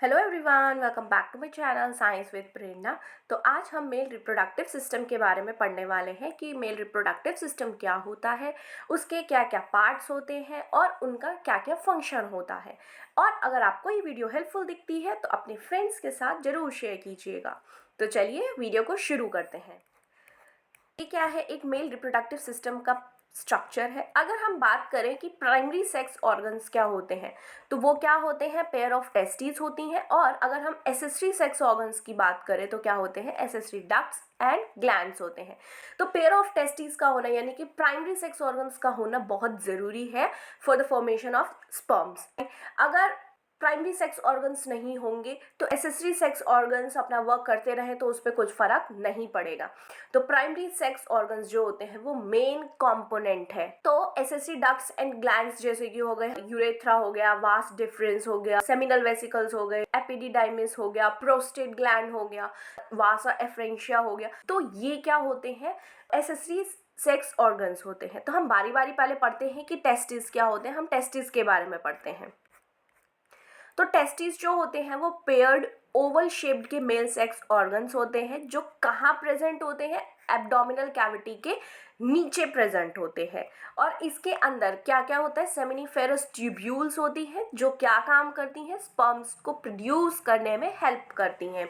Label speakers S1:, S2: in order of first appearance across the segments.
S1: Hello everyone, welcome back to my channel science with Prerna. तो आज हम मेल रिप्रोडक्टिव सिस्टम के बारे में पढ़ने वाले हैं कि मेल रिप्रोडक्टिव सिस्टम क्या होता है, उसके क्या क्या पार्ट्स होते हैं और उनका क्या क्या फंक्शन होता है। और अगर आपको ये वीडियो हेल्पफुल दिखती है तो अपने फ्रेंड्स के साथ ज़रूर शेयर कीजिएगा। तो चलिए वीडियो को शुरू करते हैं। ये क्या है, एक मेल रिप्रोडक्टिव सिस्टम का स्ट्रक्चर है। अगर हम बात करें कि प्राइमरी सेक्स ऑर्गन्स क्या होते हैं तो वो क्या होते हैं, पेयर ऑफ टेस्टिस होती हैं। और अगर हम एसेसरी सेक्स ऑर्गन्स की बात करें तो क्या होते हैं, एसेसरी डक्ट्स एंड ग्लैंड्स होते हैं। तो पेयर ऑफ टेस्टिस का होना यानी कि प्राइमरी सेक्स ऑर्गन्स का होना बहुत ज़रूरी है for the formation of sperms. अगर प्राइमरी सेक्स ऑर्गन्स नहीं होंगे तो एसेसरी सेक्स ऑर्गन्स अपना वर्क करते रहे तो उस पर कुछ फर्क नहीं पड़ेगा। तो प्राइमरी सेक्स ऑर्गन्स जो होते हैं वो मेन कंपोनेंट है। तो एसेसरी डक्ट्स एंड ग्लैंड्स जैसे कि हो गए यूरेथ्रा हो गया, वास डिफरेंस हो गया, सेमिनल वेसिकल्स हो गए, एपिडिडाइमिस हो गया, प्रोस्टेट ग्लैंड हो गया, वासा एफ्रेंशिया हो गया। तो ये क्या होते हैं, एसेसरी सेक्स ऑर्गन्स होते हैं। तो हम बारी बारी पहले पढ़ते हैं कि टेस्टिस क्या होते हैं। हम टेस्टिस के बारे में पढ़ते हैं। तो टेस्टिस जो होते हैं वो पेयर्ड ओवल शेप्ड के मेल सेक्स ऑर्गन्स होते हैं जो कहाँ प्रेजेंट होते हैं, एब्डोमिनल कैविटी के नीचे प्रेजेंट होते हैं। और इसके अंदर क्या क्या होता है, सेमिनिफेरस ट्यूब्यूल्स होती हैं जो क्या काम करती हैं, स्पर्म्स को प्रोड्यूस करने में हेल्प करती हैं।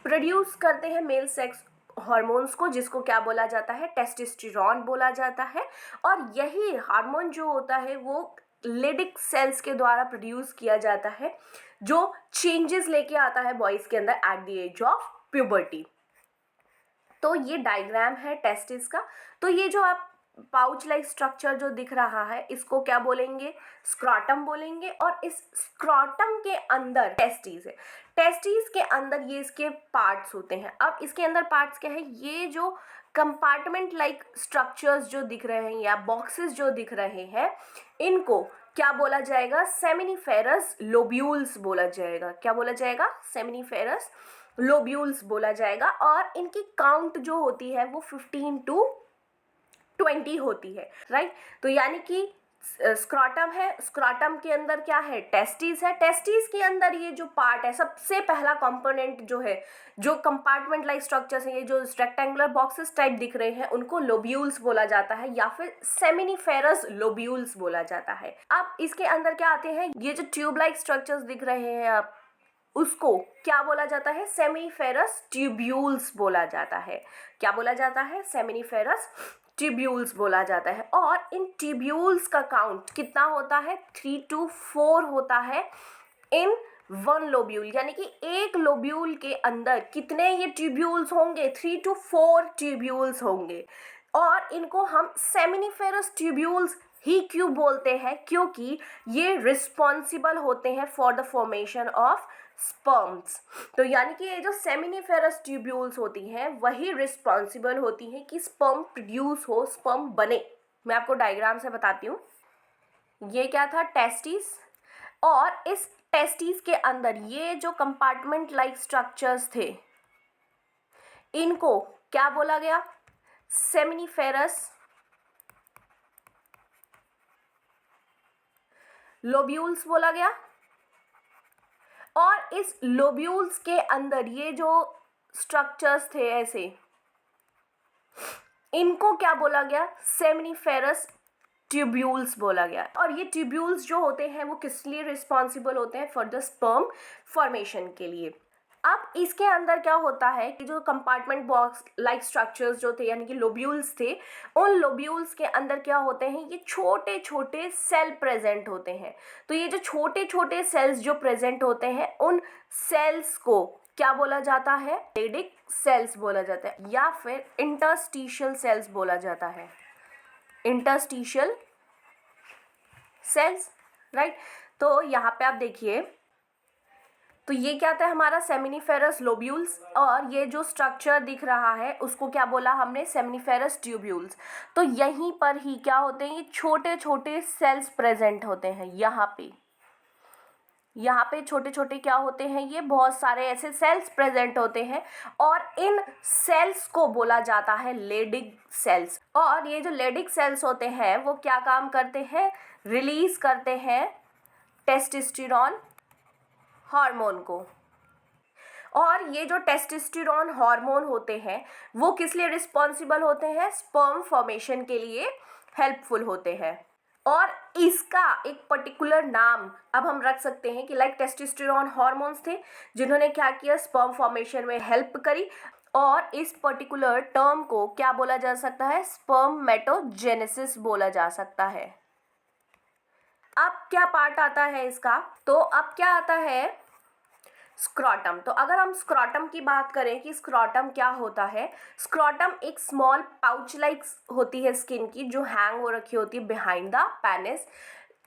S1: प्रोड्यूस करते हैं मेल सेक्स हार्मोन्स को, जिसको क्या बोला जाता है, टेस्टोस्टेरोन बोला जाता है। और यही हार्मोन जो होता है वो लेडिक सेल्स के द्वारा प्रोड्यूस किया जाता है जो चेंजेस लेके आता है बॉयज के अंदर at the age of puberty. तो ये डायग्राम है टेस्टिस का। तो ये जो आप पाउच लाइक स्ट्रक्चर जो दिख रहा है इसको क्या बोलेंगे, स्क्रॉटम बोलेंगे। और इस स्क्रॉटम के अंदर टेस्टिस है। टेस्टिस के अंदर ये इसके पार्ट्स होते हैं। अब इसके अंदर पार्ट्स क्या है, ये जो कंपार्टमेंट लाइक स्ट्रक्चर्स जो दिख रहे हैं या बॉक्सेस जो दिख रहे हैं इनको क्या बोला जाएगा, सेमिनिफेरस लोब्यूल्स बोला जाएगा। क्या बोला जाएगा, सेमिनिफेरस लोब्यूल्स बोला जाएगा। और इनकी काउंट जो होती है वो 15 to 20 होती है, राइट। तो यानी कि स्क्रॉटम है, स्क्रॉटम के अंदर क्या है, टेस्टिस है। टेस्टिस के अंदर ये जो पार्ट है, सबसे पहला कंपोनेंट जो है, जो कंपार्टमेंट लाइक स्ट्रक्चर्स है, ये जो रेक्टेंगुलर बॉक्सेस टाइप दिख रहे हैं उनको लोब्यूल्स बोला जाता है या फिर सेमिनिफेरस लोब्यूल्स बोला जाता है। अब इसके अंदर क्या आते हैं, ये जो ट्यूब लाइक स्ट्रक्चर्स दिख रहे हैं आप, उसको क्या बोला जाता है, सेमिनिफेरस ट्यूब्यूल्स बोला जाता है। क्या बोला जाता है, सेमिनिफेरस ट्यूब्यूल्स बोला जाता है। और इन ट्यूब्यूल्स का काउंट कितना होता है, 3 to 4 होता है इन वन लोब्यूल। यानी कि एक लोब्यूल के अंदर कितने ये ट्यूब्यूल्स होंगे, 3 to 4 ट्यूब्यूल्स होंगे। और इनको हम सेमिनिफेरस ट्यूब्यूल्स ही क्यों बोलते हैं, क्योंकि ये रिस्पॉन्सिबल होते हैं for the formation of sperms. तो यानी कि ये जो सेमिनिफेरस ट्यूब्यूल्स होती हैं वही रिस्पॉन्सिबल होती हैं कि स्पर्म प्रोड्यूस हो, स्पर्म बने। मैं आपको डायग्राम से बताती हूँ। ये क्या था, टेस्टिस। और इस टेस्टिस के अंदर ये जो कंपार्टमेंट लाइक स्ट्रक्चर्स थे इनको क्या बोला गया, सेमिनिफेरस लोब्यूल्स बोला गया। और इस लोब्यूल्स के अंदर ये जो स्ट्रक्चर्स थे ऐसे, इनको क्या बोला गया, सेमिनिफेरस ट्यूब्यूल्स बोला गया। और ये ट्यूब्यूल्स जो होते हैं वो किस लिए रिस्पॉन्सिबल होते हैं, फॉर द स्पर्म फॉर्मेशन के लिए। अब इसके अंदर क्या होता है कि जो कंपार्टमेंट बॉक्स लाइक स्ट्रक्चर्स जो थे यानी कि लोब्यूल्स थे, उन लोब्यूल्स के अंदर क्या होते हैं, ये छोटे छोटे सेल प्रेजेंट होते हैं। तो ये जो छोटे छोटे सेल्स जो प्रेजेंट होते हैं उन सेल्स को क्या बोला जाता है, लेडिक सेल्स बोला जाता है या फिर इंटरस्टिशियल सेल्स बोला जाता है, इंटरस्टिशियल सेल्स, राइट। तो यहाँ पे आप देखिए, तो ये क्या था हमारा सेमिनिफेरस लोब्यूल्स। और ये जो स्ट्रक्चर दिख रहा है उसको क्या बोला हमने, सेमिनिफेरस ट्यूब्यूल्स। तो यहीं पर ही क्या होते हैं, ये छोटे छोटे सेल्स प्रेजेंट होते हैं। यहाँ पे छोटे छोटे क्या होते हैं, ये बहुत सारे ऐसे सेल्स प्रेजेंट होते हैं। और इन सेल्स को बोला जाता है लेडिक सेल्स। और ये जो लेडिक सेल्स होते हैं वो क्या काम करते हैं, रिलीज करते हैं टेस्टोस्टेरोन हार्मोन को। और ये जो टेस्टोस्टेरोन हार्मोन होते हैं वो किस लिए रिस्पॉन्सिबल होते हैं? स्पर्म फॉर्मेशन के लिए हेल्पफुल होते हैं। और इसका एक पर्टिकुलर नाम अब हम रख सकते हैं कि लाइक टेस्टोस्टेरोन हार्मोन्स थे जिन्होंने क्या किया, स्पर्म फॉर्मेशन में हेल्प करी। और इस पर्टिकुलर टर्म को क्या बोला जा सकता है? स्पर्मेटोजेनेसिस बोला जा सकता है। अब क्या पार्ट आता है इसका? तो अब क्या आता है? स्क्रॉटम। तो अगर हम स्क्रॉटम की बात करें कि स्क्रॉटम क्या होता है, स्क्रॉटम एक स्मॉल पाउच लाइक होती है स्किन की, जो हैंग हो रखी होती है बिहाइंड द पेनिस।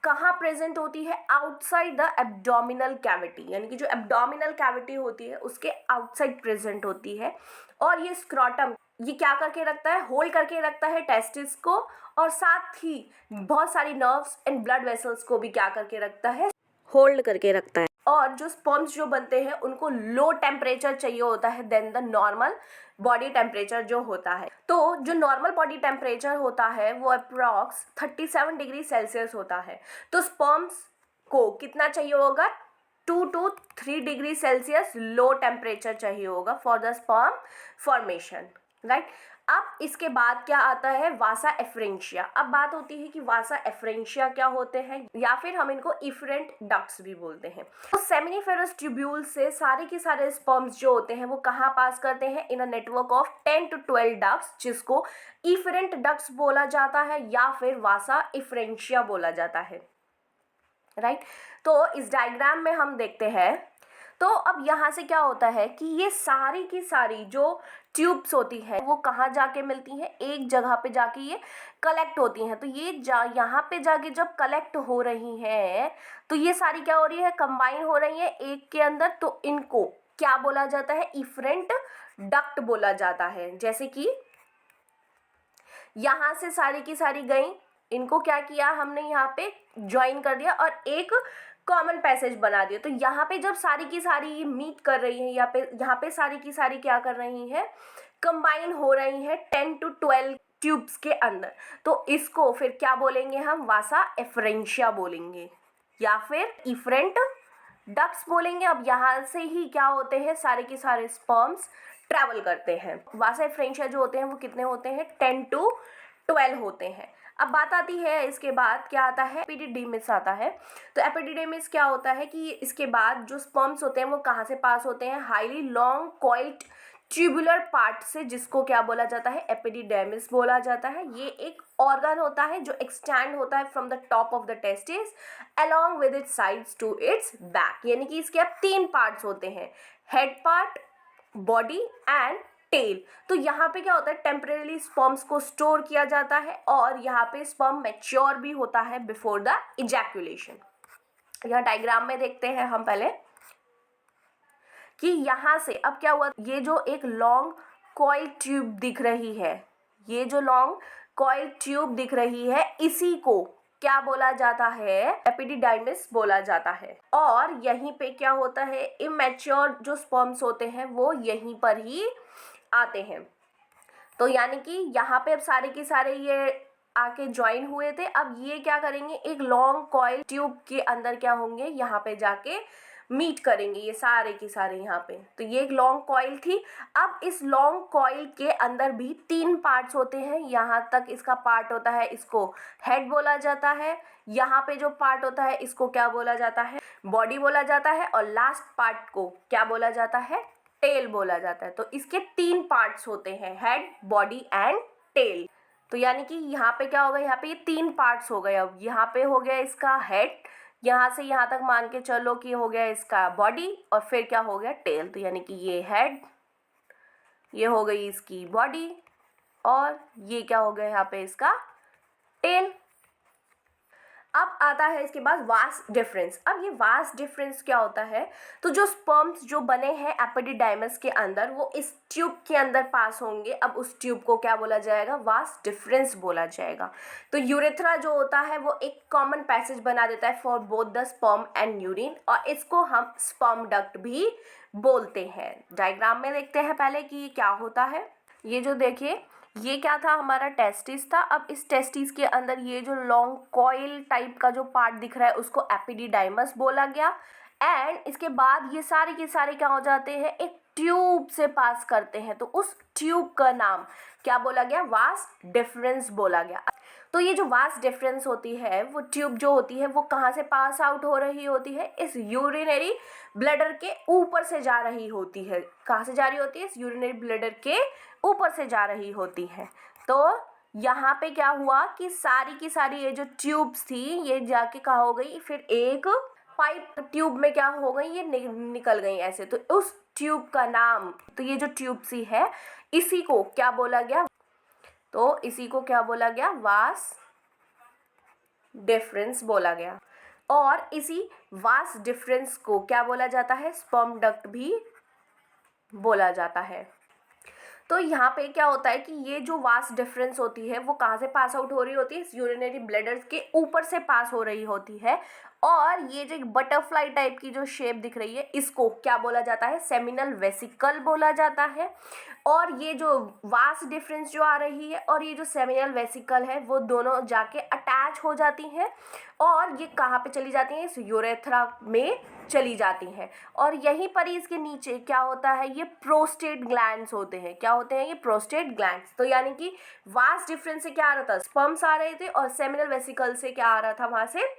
S1: कहाँ प्रेजेंट होती है? आउटसाइड द एब्डोमिनल कैविटी, यानी कि जो एब्डोमिनल कैविटी होती है उसके आउटसाइड प्रेजेंट होती है। और ये स्क्रॉटम ये क्या करके रखता है? होल्ड करके रखता है टेस्टिस को, और साथ ही बहुत सारी नर्व्स एंड ब्लड वेसल्स को भी क्या करके रखता है? होल्ड करके रखता है। और जो स्पर्म्स जो बनते हैं उनको लो टेम्परेचर चाहिए होता है than the normal body temperature जो होता है। तो जो नॉर्मल बॉडी टेम्परेचर होता है वो अप्रॉक्स 37 डिग्री सेल्सियस होता है। तो स्पर्म्स को कितना चाहिए होगा? 2 to 3 degree Celsius low temperature चाहिए होगा for the sperm formation, right. अब इसके बाद क्या आता है? वासा एफरेंशिया। अब बात होती है कि वासा एफरेंशिया क्या होते हैं, या फिर हम इनको इफरेंट डक्ट्स भी बोलते हैं। तो सेमिनिफेरस ट्यूब्यूल से सारे के सारे स्पर्म्स जो होते हैं वो कहाँ पास करते हैं? In a network of 10 to 12 ducts, जिसको इफरेंट डक्ट्स बोला जाता है या फिर वासा एफरेंशिया बोला जाता है, राइट। तो इस डायग्राम में हम देखते हैं, तो अब यहाँ से क्या होता है कि ये सारी की सारी जो ट्यूब्स होती है वो कहाँ जाके मिलती हैं? एक जगह पे जाके ये कलेक्ट होती हैं। तो ये यहाँ पे जाके जब कलेक्ट हो रही हैं तो ये सारी क्या हो रही है? कंबाइन हो रही है एक के अंदर। तो इनको क्या बोला जाता है? इफरेंट डक्ट बोला जाता है। जैसे कि यहाँ से सारी की सारी गई, इनको क्या किया हमने? यहाँ पे ज्वाइन कर दिया और एक कॉमन पैसेज बना दिया। तो यहाँ पे जब सारी की सारी मीट कर रही है, यहाँ पे सारी की सारी क्या कर रही है? कंबाइन हो रही है 10 to 12 ट्यूब्स के अंदर। तो इसको फिर क्या बोलेंगे हम? वासा एफरेंशिया बोलेंगे या फिर इफरेंट डक्ट्स बोलेंगे। अब यहाँ से ही क्या होते हैं? सारे के सारे स्पर्म्स ट्रैवल करते हैं। वासा एफरेंशिया जो होते हैं वो कितने होते हैं? 10 to 12 होते हैं। अब बात आती है इसके बाद क्या आता है? एपिडिडीमिस आता है। तो एपिडिडीमिस क्या होता है कि इसके बाद जो स्पर्म्स होते हैं वो कहाँ से पास होते हैं? Highly long coiled tubular part से, जिसको क्या बोला जाता है? एपिडिडर्मिस बोला जाता है। ये एक ऑर्गन होता है जो एक्सटेंड होता है from the top of the testis along with its sides to its back. यानी कि इसके अब 3 पार्ट्स होते हैं, head part, body and tail. तो यहाँ पे क्या होता है? टेम्परेली स्पर्म्स को स्टोर किया जाता है और यहाँ पे स्पर्म मैच्योर भी होता है बिफोर द इजैक्यूलेशन। यह डायग्राम में देखते हैं हम पहले कि यहाँ से अब क्या हुआ? ये जो एक लॉन्ग कॉइल ट्यूब दिख रही है, ये जो लॉन्ग कॉइल ट्यूब दिख रही है, इसी को क्या बोला जाता है? एपिडिडाइमिस बोला जाता है। और यहीं पे क्या होता है? इमैच्योर जो स्पर्म्स होते हैं वो यहीं पर ही आते हैं। तो यानी कि यहाँ पे अब सारे के सारे ये आके ज्वाइन हुए थे। अब ये क्या करेंगे? एक लॉन्ग कॉइल ट्यूब के अंदर क्या होंगे? यहाँ पे जाके मीट करेंगे ये सारे के सारे यहाँ पे। तो ये एक लॉन्ग कॉइल थी। अब इस लॉन्ग कॉइल के अंदर भी 3 पार्ट्स होते हैं। यहाँ तक इसका पार्ट होता है, इसको हेड बोला जाता है। यहाँ पे जो पार्ट होता है इसको क्या बोला जाता है? बॉडी बोला जाता है। और लास्ट पार्ट को क्या बोला जाता है? टेल बोला जाता है। तो इसके 3 पार्ट्स होते हैं, हेड, बॉडी एंड टेल। तो यानी कि यहाँ पे क्या होगा? यहाँ पे ये 3 पार्ट्स हो गए। अब यहाँ पे हो गया इसका हेड, यहाँ से यहाँ तक मान के चलो कि हो गया इसका बॉडी, और फिर क्या हो गया? टेल। तो यानी कि ये हेड, ये हो गई इसकी बॉडी, और ये क्या हो गया यहाँ पे? इसका टेल। अब आता है इसके बाद वास्ट डिफरेंस। अब ये वास्ट डिफरेंस क्या होता है? तो जो स्पर्म्स जो बने हैं एपिडिडाइमस के अंदर वो इस ट्यूब के अंदर पास होंगे। अब उस ट्यूब को क्या बोला जाएगा? वास्ट डिफरेंस बोला जाएगा। तो यूरेथ्रा जो होता है वो एक कॉमन पैसेज बना देता है for both the sperm and urine, और इसको हम स्पर्म डक्ट भी बोलते हैं। डायग्राम में देखते हैं पहले कि ये क्या होता है। ये जो देखिए, ये क्या था? हमारा टेस्टिस था। अब इस टेस्टिस के अंदर ये जो लॉन्ग कॉइल टाइप का जो पार्ट दिख रहा है उसको एपिडिडाइमस बोला गया। एंड इसके बाद ये सारे के सारे क्या हो जाते हैं, एक ट्यूब से पास करते हैं। तो उस ट्यूब का नाम क्या बोला गया, वास डिफरेंस बोला गया। तो ये जो वास डिफरेंस होती है, वो ट्यूब जो होती है वो कहाँ से पास आउट हो रही होती है, इस यूरिनरी ब्लैडर के ऊपर से जा रही होती है। कहाँ से जा रही होती है, इस यूरिनरी ब्लैडर के ऊपर से जा रही होती है। तो यहाँ पे क्या हुआ कि सारी की सारी ये जो ट्यूब्स थी ये जाके कहाँ हो गई, फिर एक पाइप ट्यूब में क्या हो गई, ये निकल गई ऐसे। तो उस ट्यूब का नाम, तो ये जो ट्यूब सी है इसी को क्या बोला गया, तो इसी को क्या बोला गया, वास डिफरेंस बोला गया। और इसी वास डिफरेंस को क्या बोला जाता है, स्पर्म डक्ट भी बोला जाता है। तो यहाँ पे क्या होता है कि ये जो वास डिफरेंस होती है वो कहाँ से पास आउट हो रही होती है, इस यूरिनरी ब्लैडर के ऊपर से पास हो रही होती है। और ये जो एक बटरफ्लाई टाइप की जो शेप दिख रही है इसको क्या बोला जाता है, सेमिनल वेसिकल बोला जाता है। और ये जो वास डिफरेंस जो आ रही है और ये जो सेमिनल वेसिकल है वो दोनों जाके अटैच हो जाती हैं और ये कहाँ पे चली जाती हैं, इस यूरेथ्रा में चली जाती हैं। और यहीं पर ही इसके नीचे क्या होता है, ये प्रोस्टेट ग्लैंड्स होते हैं। क्या होते हैं ये, प्रोस्टेट ग्लैंड्स। तो यानी कि वास डिफरेंस से क्या आ रहा था, स्पर्म्स आ रहे थे, और सेमिनल वेसिकल से क्या आ रहा था, वहां से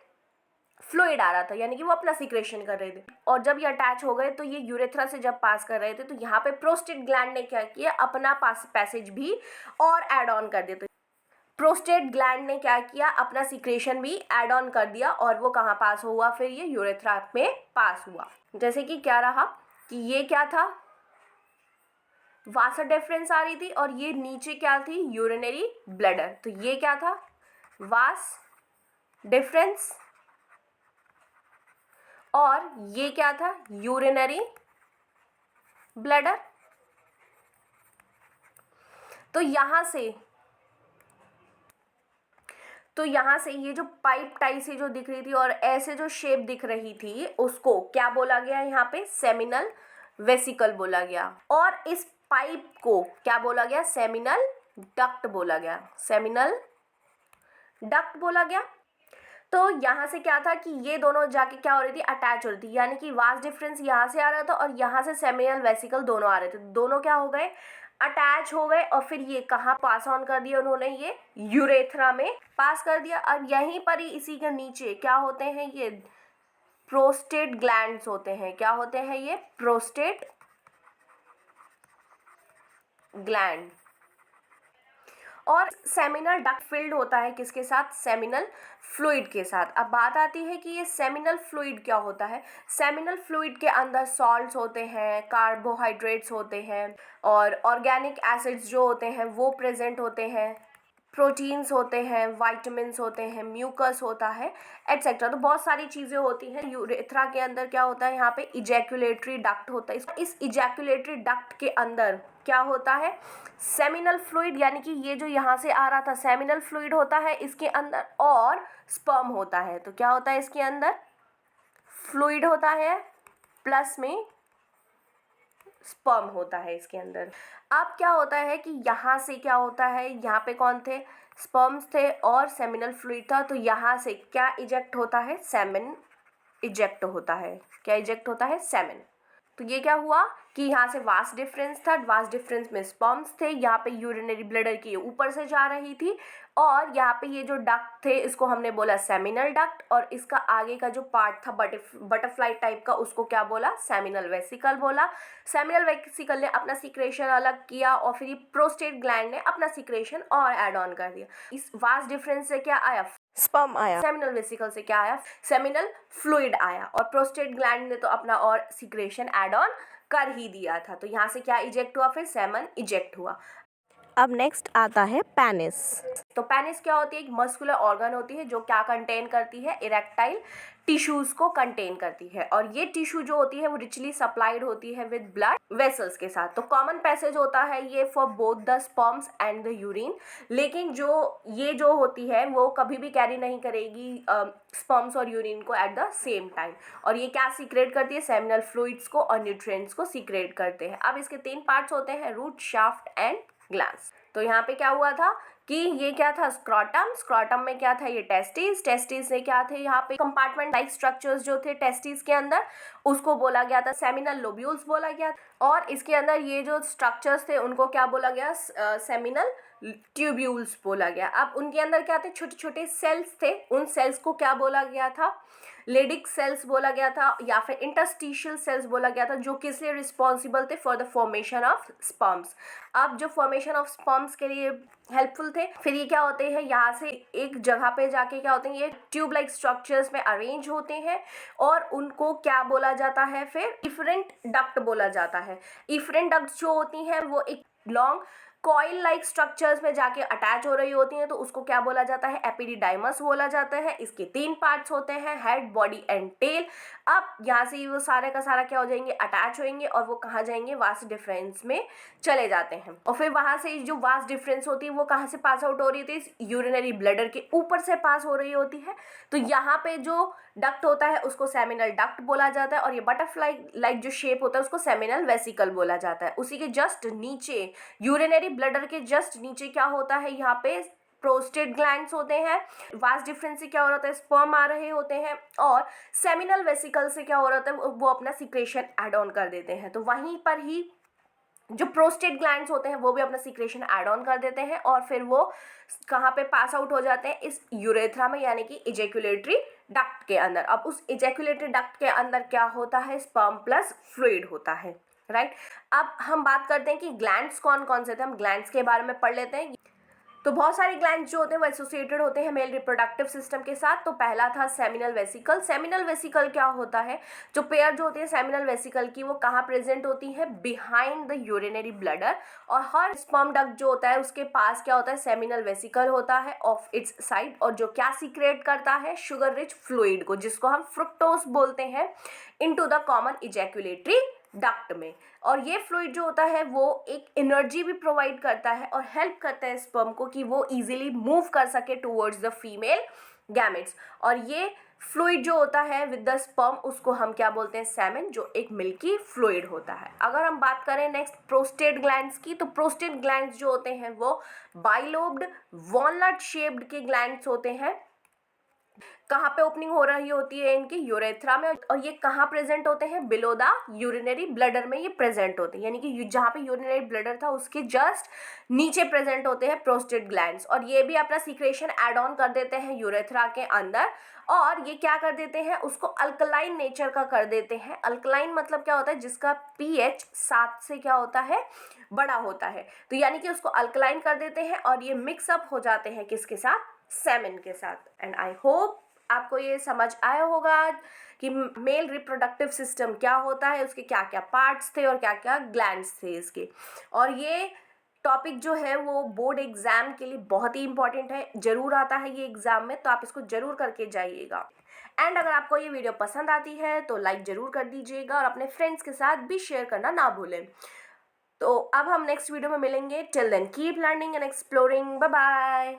S1: फ्लूइड आ रहा था, यानी कि वो अपना सिक्रेशन कर रहे थे। और जब ये अटैच हो गए तो ये यूरेथ्रा से जब पास कर रहे थे तो यहाँ पे प्रोस्टेट ग्लैंड ने क्या किया, अपना पैसेज भी और ऐड ऑन कर दिया। तो प्रोस्टेट ग्लैंड ने क्या किया, अपना सिक्रेशन भी ऐड ऑन कर दिया और वो कहाँ पास हुआ, फिर ये यूरेथ्रा में पास हुआ। जैसे कि क्या रहा कि ये क्या था, वासा डिफरेंस आ रही थी और ये नीचे क्या थी, यूरिनरी ब्लैडर। तो ये क्या था, वास डिफरेंस, और ये क्या था, यूरिनरी ब्लैडर। तो यहाँ से ये जो पाइप टाइप से जो दिख रही थी और ऐसे जो शेप दिख रही थी उसको क्या बोला गया, यहाँ पे सेमिनल वेसिकल बोला गया। और इस पाइप को क्या बोला गया, सेमिनल डक्ट बोला गया, सेमिनल डक्ट बोला गया। तो यहाँ से क्या था कि ये दोनों जाके क्या हो रही थी, अटैच हो रही थी, यानी कि वास डिफरेंस यहाँ से आ रहा था और यहाँ से सेमिनल वेसिकल दोनों आ रहे थे। दोनों क्या हो गए, अटैच हो गए। और फिर ये कहाँ पास ऑन कर दिया उन्होंने, ये यूरेथ्रा में पास कर दिया। और यहीं पर ही इसी के नीचे क्या होते हैं, ये प्रोस्टेट ग्लैंड्स होते हैं। क्या होते हैं ये, प्रोस्टेट ग्लैंड। और सेमिनल डक्ट फिल्ड होता है किसके साथ, सेमिनल फ्लूइड के साथ। अब बात आती है कि ये सेमिनल फ्लूइड क्या होता है। सेमिनल फ्लूइड के अंदर सॉल्ट्स होते हैं, कार्बोहाइड्रेट्स होते हैं, और ऑर्गेनिक एसिड्स जो होते हैं वो प्रेजेंट होते हैं, प्रोटीन्स होते हैं, वाइटामिन्स होते हैं, म्यूकस होता है, एटसेट्रा। तो बहुत सारी चीज़ें होती हैं। यूरेथ्रा के अंदर क्या होता है, यहाँ पे इजैकुलेटरी डक्ट होता है। इस इजैकुलेटरी डक्ट के अंदर क्या होता है, सेमिनल फ्लूइड, यानी कि ये जो यहाँ से आ रहा था सेमिनल फ्लूइड होता है इसके अंदर, और स्पर्म होता है। तो क्या होता है इसके अंदर, फ्लूइड होता है प्लस में स्पर्म होता है इसके अंदर। अब क्या होता है कि यहाँ से क्या होता है, यहाँ पे कौन थे, स्पर्म्स थे और सेमिनल फ्लूइड था। तो यहाँ से क्या इजेक्ट होता है, सेमेन इजेक्ट होता है। क्या इजेक्ट होता है, सेमेन। तो ये क्या हुआ कि यहाँ से वास डिफरेंस था, वास डिफरेंस में स्पर्म्स थे, यहाँ पे यूरिनरी ब्लैडर की ऊपर से जा रही थी, और यहाँ पे ये जो डक्ट थे इसको हमने बोला सेमिनल डक्ट, और इसका आगे का जो पार्ट था बटरफ्लाई टाइप का उसको क्या बोला, सेमिनल वेसिकल बोला। सेमिनल वेसिकल ने अपना सिक्रेशन अलग किया और फिर ये प्रोस्टेट ग्लैंड ने अपना सिक्रेशन और ऐड ऑन कर दिया। इस वास डिफरेंस से क्या आया, स्पर्म आया। सेमिनल वेसिकल से क्या आया, सेमिनल फ्लूइड आया। और प्रोस्टेट ग्लैंड ने तो अपना और सिक्रेशन ऐड ऑन कर ही दिया था। तो यहाँ से क्या इजेक्ट हुआ, फिर सेमन इजेक्ट हुआ।
S2: अब नेक्स्ट आता है पेनिस।
S1: तो पेनिस क्या होती है, एक मस्कुलर ऑर्गन होती है जो क्या कंटेन करती है, इरेक्टाइल टिश्यूज को कंटेन करती है। और ये टिश्यू जो होती है वो रिचली सप्लाइड होती है विद ब्लड वेसल्स के साथ। तो कॉमन पैसेज होता है ये for both the sperms and the urine. लेकिन जो होती है वो कभी भी कैरी नहीं करेगी स्पर्म्स और यूरिन को एट द सेम टाइम। और ये क्या सीक्रेट करती है, सेमिनल फ्लूइड्स को और न्यूट्रिएंट्स को सीक्रेट करते हैं। अब इसके 3 पार्ट्स होते हैं, रूट, शाफ्ट एंड ग्लैंड्स। तो यहाँ पे क्या हुआ था कि ये क्या था, स्क्रॉटम, स्क्रॉटम में क्या था, ये टेस्टिस, टेस्टिस में क्या थे, यहाँ पे कंपार्टमेंट लाइक स्ट्रक्चर्स जो थे टेस्टिस के अंदर, उसको बोला गया था सेमिनल लोब्यूल्स बोला गया। और इसके अंदर ये जो स्ट्रक्चर्स थे उनको क्या बोला गया, सेमिनल ट्यूब्यूल्स बोला गया। अब उनके अंदर क्या थे, छोटे छोटे सेल्स थे, उन सेल्स को क्या बोला गया था, लेडिक सेल्स बोला गया था या फिर इंटरस्टिशियल सेल्स बोला गया था, जो किस लिए रिस्पॉन्सिबल थे, for the formation of sperms. अब जो फॉर्मेशन ऑफ स्पर्म्स के लिए हेल्पफुल थे। फिर ये क्या होते हैं, यहाँ से एक जगह पे जाके क्या होते हैं, ये ट्यूब लाइक स्ट्रक्चर्स में अरेंज होते हैं और उनको क्या बोला जाता है, फिर इफरेंट डक्ट बोला जाता है। इफरेंट डक्ट जो होती हैं वो एक लॉन्ग कॉइल लाइक स्ट्रक्चर्स में जाके अटैच हो रही होती हैं, तो उसको क्या बोला जाता है, एपिडिडाइमस बोला जाता है। इसके 3 पार्ट्स होते हैं, हेड, बॉडी एंड टेल। अब यहाँ से वो सारे का सारा क्या हो जाएंगे, अटैच होंगे और वो कहाँ जाएंगे, वास्ट डिफरेंस में चले जाते हैं। और फिर वहाँ से जो वास्ट डिफरेंस होती है वो कहाँ से पास आउट हो रही थी, यूरिनरी ब्लैडर के ऊपर से पास हो रही होती है। तो यहाँ पे जो डक्ट होता है उसको सेमिनल डक्ट बोला जाता है और ये बटरफ्लाई लाइक जो शेप होता है उसको सेमिनल वेसिकल बोला जाता है। उसी के जस्ट नीचे, यूरिनरी ब्लैडर के जस्ट नीचे क्या होता है, यहाँ पे प्रोस्टेट ग्लैंड्स होते हैं। वास्ट डिफरेंस से क्या हो रहा है, स्पर्म आ रहे होते हैं और सेमिनल वेसिकल से क्या हो रहा है, वो अपना सिक्रेशन ऐड ऑन कर देते हैं। तो वहीं पर ही जो प्रोस्टेट ग्लैंड्स होते हैं वो भी अपना सिक्रेशन ऐड ऑन कर देते हैं और फिर वो कहाँ पे पास आउट हो जाते हैं, इस यूरेथ्रा में, यानी कि इजैक्युलेटरी डक्ट के अंदर। अब उस इजैक्युलेटरी डक्ट के अंदर क्या होता है, स्पर्म प्लस फ्लूइड होता है, राइट। अब हम बात करते हैं कि ग्लैंड्स कौन कौन से थे, हम ग्लैंड्स के बारे में पढ़ लेते हैं। तो बहुत सारे ग्लैंड्स जो होते हैं वो एसोसिएटेड होते हैं मेल रिप्रोडक्टिव सिस्टम के साथ। तो पहला था सेमिनल वेसिकल। सेमिनल वेसिकल क्या होता है, जो पेयर जो होती है सेमिनल वेसिकल की वो कहाँ प्रेजेंट होती है, बिहाइंड द यूरिनरी ब्लैडर। और हर स्पर्म डक्ट जो होता है उसके पास क्या होता है, सेमिनल वेसिकल होता है ऑफ इट्स साइड, और जो क्या सीक्रेट करता है, शुगर रिच फ्लूइड को, जिसको हम फ्रुक्टोज बोलते हैं, इनटू द कॉमन इजैक्युलेटरी डक्ट में। और ये फ्लूइड जो होता है वो एक एनर्जी भी प्रोवाइड करता है और हेल्प करता है स्पर्म को कि वो इजीली मूव कर सके टुवर्ड्स द फीमेल गैमेट्स। और ये फ्लूइड जो होता है विद द स्पर्म उसको हम क्या बोलते हैं, सेमेन, जो एक मिल्की फ्लूइड होता है। अगर हम बात करें नेक्स्ट प्रोस्टेट ग्लैंड्स की, तो प्रोस्टेट ग्लैंड्स जो होते हैं वो बाइलोब्ड वॉलनट शेप्ड के ग्लैंड्स होते हैं। कहाँ पे ओपनिंग हो रही होती है इनकी, यूरेथ्रा में। और ये कहाँ प्रेजेंट होते हैं, बिलो द यूरिनरी ब्लैडर में ये प्रेजेंट होते हैं, यानी कि जहाँ पे यूरिनरी ब्लैडर था उसके जस्ट नीचे प्रेजेंट होते हैं प्रोस्टेट ग्लैंड्स। और ये भी अपना सीक्रेशन ऐड ऑन कर देते हैं यूरेथ्रा के अंदर और ये क्या कर देते हैं, उसको अल्कलाइन नेचर का कर देते हैं। अल्कलाइन मतलब क्या होता है, जिसका pH 7 से क्या होता है, बड़ा होता है। तो यानी कि उसको अल्कलाइन कर देते हैं और ये मिक्सअप हो जाते हैं किसके साथ, सेमेन के साथ। एंड आई होप आपको ये समझ आया होगा कि मेल रिप्रोडक्टिव सिस्टम क्या होता है, उसके क्या क्या पार्ट्स थे और क्या क्या ग्लैंड्स थे इसके। और ये टॉपिक जो है वो बोर्ड एग्जाम के लिए बहुत ही इंपॉर्टेंट है, जरूर आता है ये एग्जाम में, तो आप इसको जरूर करके जाइएगा। एंड अगर आपको ये वीडियो पसंद आती है तो लाइक जरूर कर दीजिएगा और अपने फ्रेंड्स के साथ भी शेयर करना ना भूलें। तो अब हम नेक्स्ट वीडियो में मिलेंगे। Till then keep learning and exploring. Bye bye.